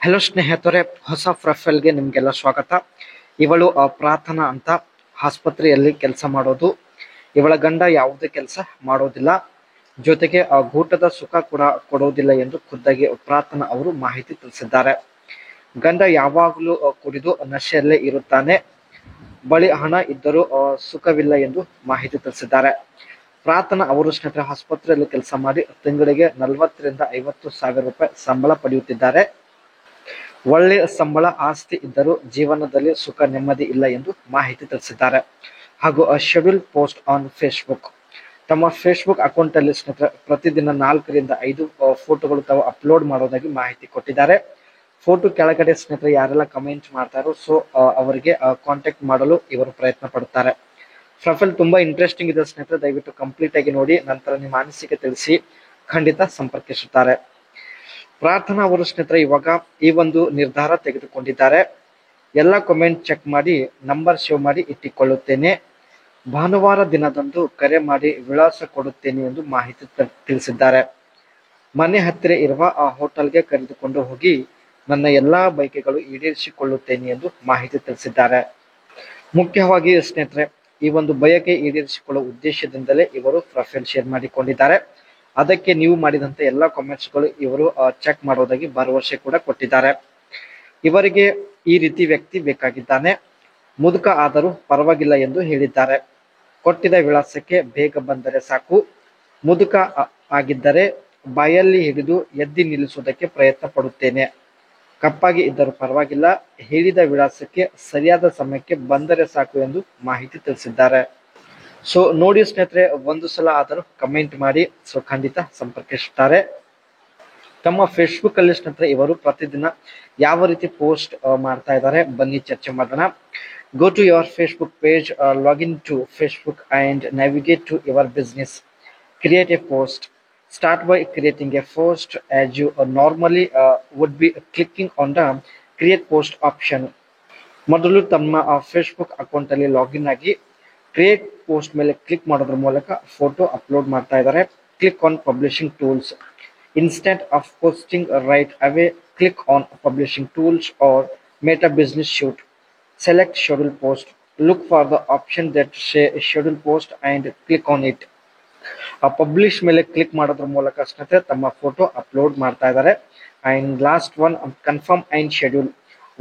Hello ಸ್ನೇಹಿತರೆ, ಹೊಸ ಪ್ರೊಫೈಲ್ಗೆ ನಿಮಗೆಲ್ಲ ಸ್ವಾಗತ. ಇವಳು ಪ್ರಾರ್ಥನಾ ಅಂತ ಆಸ್ಪತ್ರೆಯಲ್ಲಿ ಕೆಲಸ ಮಾಡೋದು. ಇವಳ ಗಂಡ ಯಾವುದೇ ಕೆಲಸ ಮಾಡೋದಿಲ್ಲ, ಜೊತೆಗೆ ಊಟದ ಸುಖ ಕೂಡ ಕೊಡೋದಿಲ್ಲ ಎಂದು ಖುದ್ದಾಗಿ ಪ್ರಾರ್ಥನಾ ಅವರು ಮಾಹಿತಿ ತಿಳಿಸಿದ್ದಾರೆ. ಗಂಡ ಯಾವಾಗಲೂ ಕುಡಿದು ನಶೆಯಲ್ಲೇ ಇರುತ್ತಾನೆ, ಬಳಿ ಹಣ ಇದ್ದರೂ ಸುಖವಿಲ್ಲ ಎಂದು ಮಾಹಿತಿ ತಿಳಿಸಿದ್ದಾರೆ. ಪ್ರಾರ್ಥನಾ ಅವರು ಸ್ನೇಹಿತರೆ ಆಸ್ಪತ್ರೆಯಲ್ಲಿ ಕೆಲಸ ಮಾಡಿ ತಿಂಗಳಿಗೆ 40 ರಿಂದ 50 ಸಾವಿರ ರೂಪಾಯಿ ಸಂಬಳ ಪಡೆಯುತ್ತಿದ್ದಾರೆ. ಒಳ್ಳೆಯ ಸಂಬಳ, ಆಸ್ತಿ ಇದ್ದರೂ ಜೀವನದಲ್ಲಿ ಸುಖ ನೆಮ್ಮದಿ ಇಲ್ಲ ಎಂದು ಮಾಹಿತಿ ತಿಳಿಸಿದ್ದಾರೆ. ಹಾಗೂ ಶೆಡ್ಯೂಲ್ ಪೋಸ್ಟ್ ಆನ್ ಫೇಸ್ಬುಕ್, ತಮ್ಮ ಫೇಸ್ಬುಕ್ ಅಕೌಂಟ್ ಅಲ್ಲಿ ಸ್ನೇಹಿತರೆ ಪ್ರತಿದಿನ 4 ರಿಂದ 5 ಫೋಟೋಗಳು ತಾವು ಅಪ್ಲೋಡ್ ಮಾಡೋದಾಗಿ ಮಾಹಿತಿ ಕೊಟ್ಟಿದ್ದಾರೆ. ಫೋಟೋ ಕೆಳಗಡೆ ಸ್ನೇಹಿತರೆ ಯಾರೆಲ್ಲ ಕಮೆಂಟ್ ಮಾಡ್ತಾರೋ ಅವರಿಗೆ ಕಾಂಟ್ಯಾಕ್ಟ್ ಮಾಡಲು ಇವರು ಪ್ರಯತ್ನ ಪಡುತ್ತಾರೆ. ಪ್ರೊಫೈಲ್ ತುಂಬಾ ಇಂಟ್ರೆಸ್ಟಿಂಗ್ ಇದೆ ಸ್ನೇಹಿತರೆ, ದಯವಿಟ್ಟು ಕಂಪ್ಲೀಟ್ ಆಗಿ ನೋಡಿ, ನಂತರ ನಿಮ್ಮ ಅನಿಸಿಕೆ ತಿಳಿಸಿ, ಖಂಡಿತ ಸಂಪರ್ಕಿಸುತ್ತಾರೆ. ಪ್ರಾರ್ಥನಾ ಅವರು ಸ್ನೇಹಿತರೆ ಇವಾಗ ಈ ಒಂದು ನಿರ್ಧಾರ ತೆಗೆದುಕೊಂಡಿದ್ದಾರೆ. ಎಲ್ಲ ಕಮೆಂಟ್ ಚೆಕ್ ಮಾಡಿ ನಂಬರ್ ಸೇವ್ ಮಾಡಿ ಇಟ್ಟುಕೊಳ್ಳುತ್ತೇನೆ. ಭಾನುವಾರ ದಿನದಂದು ಕರೆ ಮಾಡಿ ವಿಳಾಸ ಕೊಡುತ್ತೇನೆ ಎಂದು ಮಾಹಿತಿ ತಿಳಿಸಿದ್ದಾರೆ. ಮನೆ ಹತ್ತಿರ ಇರುವ ಆ ಹೋಟೆಲ್ಗೆ ಕರೆದುಕೊಂಡು ಹೋಗಿ ನನ್ನ ಎಲ್ಲಾ ಬಯಕೆಗಳು ಈಡೇರಿಸಿಕೊಳ್ಳುತ್ತೇನೆ ಎಂದು ಮಾಹಿತಿ ತಿಳಿಸಿದ್ದಾರೆ. ಮುಖ್ಯವಾಗಿ ಸ್ನೇಹಿತರೆ ಈ ಒಂದು ಬಯಕೆ ಈಡೇರಿಸಿಕೊಳ್ಳುವ ಉದ್ದೇಶದಿಂದಲೇ ಇವರು ಪ್ರೊಫೈಲ್ ಶೇರ್ ಮಾಡಿಕೊಂಡಿದ್ದಾರೆ. ಅದಕ್ಕೆ ನೀವು ಮಾಡಿದಂತ ಎಲ್ಲ ಕಾಮೆಂಟ್ಸ್ಗಳು ಇವರು ಚೆಕ್ ಮಾಡೋದಾಗಿ ಭರವಸೆ ಕೂಡ ಕೊಟ್ಟಿದ್ದಾರೆ. ಇವರಿಗೆ ಈ ರೀತಿ ವ್ಯಕ್ತಿ ಬೇಕಾಗಿದ್ದಾನೆ, ಮುದುಕ ಆದರೂ ಪರವಾಗಿಲ್ಲ ಎಂದು ಹೇಳಿದ್ದಾರೆ. ಕೊಟ್ಟಿದ್ದ ವಿಳಾಸಕ್ಕೆ ಬೇಗ ಬಂದರೆ ಸಾಕು, ಮುದುಕ ಆಗಿದ್ದರೆ ಬಾಯಲ್ಲಿ ಹಿಡಿದು ಎದ್ದಿ ನಿಲ್ಲಿಸುವುದಕ್ಕೆ ಪ್ರಯತ್ನ ಪಡುತ್ತೇನೆ, ಕಪ್ಪಾಗಿ ಇದ್ದರೂ ಪರವಾಗಿಲ್ಲ, ಹೇಳಿದ ವಿಳಾಸಕ್ಕೆ ಸರಿಯಾದ ಸಮಯಕ್ಕೆ ಬಂದರೆ ಸಾಕು ಎಂದು ಮಾಹಿತಿ ತಿಳಿಸಿದ್ದಾರೆ. ಸೊ ನೋಡಿ ಸ್ನೇಹಿತರೆ, ಒಂದು ಸಲ ಆದರೂ ಕಮೆಂಟ್ ಮಾಡಿ, ಸೊ ಖಂಡಿತ ಸಂಪರ್ಕಿಸುತ್ತಾರೆ. ತಮ್ಮ ಫೇಸ್ಬುಕ್ ಅಲ್ಲಿ ಸ್ನೇಹಿತರೆ ಇವರು ಪ್ರತಿದಿನ ಯಾವ ರೀತಿ ಪೋಸ್ಟ್ ಮಾಡ್ತಾ ಇದ್ದಾರೆ ಬನ್ನಿ ಚರ್ಚೆ ಮಾಡೋಣ. Go to your Facebook page, login to Facebook and navigate to your business, create a post, start by creating a post as you normally would be clicking on the create post option. ಮೊದಲು ತಮ್ಮ Facebook account ಅಲ್ಲಿ login ಆಗಿ create post ಮೇಲೆ click ಮಾಡೋದ್ರ ಮೂಲಕ photo upload ಮಾಡ್ತಾ ಇದ್ದಾರೆ. Click on publishing tools, instant of posting right away click on publishing tools R make a business shoot, select schedule post, look for the option that say schedule post and click on it. Publish ಮೇಲೆ click ಮಾಡೋದ್ರ ಮೂಲಕ ಸ್ನೇಹಿತರೆ ತಮ್ಮ photo upload ಮಾಡ್ತಾ ಇದ್ದಾರೆ. And last one, confirm and schedule.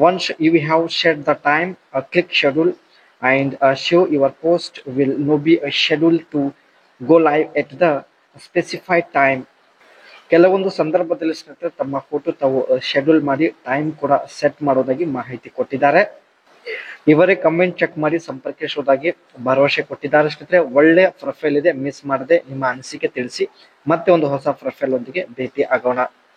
Once you have set the time, click schedule and so your post will now be schedule to go live at the specified time. ಕೆಲವೊಂದು ಸಂದರ್ಭದಲ್ಲಿ ಸ್ನೇಹಿತರೆ ತಮ್ಮ photo ತಾವು schedule ಮಾಡಿ time ಕೂಡ set ಮಾಡೋದಾಗಿ ಮಾಹಿತಿ ಕೊಟ್ಟಿದ್ದಾರೆ. ಇವರೇ ಕಮೆಂಟ್ ಚೆಕ್ ಮಾಡಿ ಸಂಪರ್ಕಿಸುವುದಾಗಿ ಭರವಸೆ ಕೊಟ್ಟಿದ್ದಾರೆ. ಸ್ನೇಹಿತರೆ ಒಳ್ಳೆಯ ಪ್ರೊಫೈಲ್ ಇದೆ, ಮಿಸ್ ಮಾಡದೆ ನಿಮ್ಮ ಅನಿಸಿಕೆ ತಿಳಿಸಿ. ಮತ್ತೆ ಒಂದು ಹೊಸ ಪ್ರೊಫೈಲ್ ಒಂದಿಗೆ ಭೇಟಿ ಆಗೋಣ.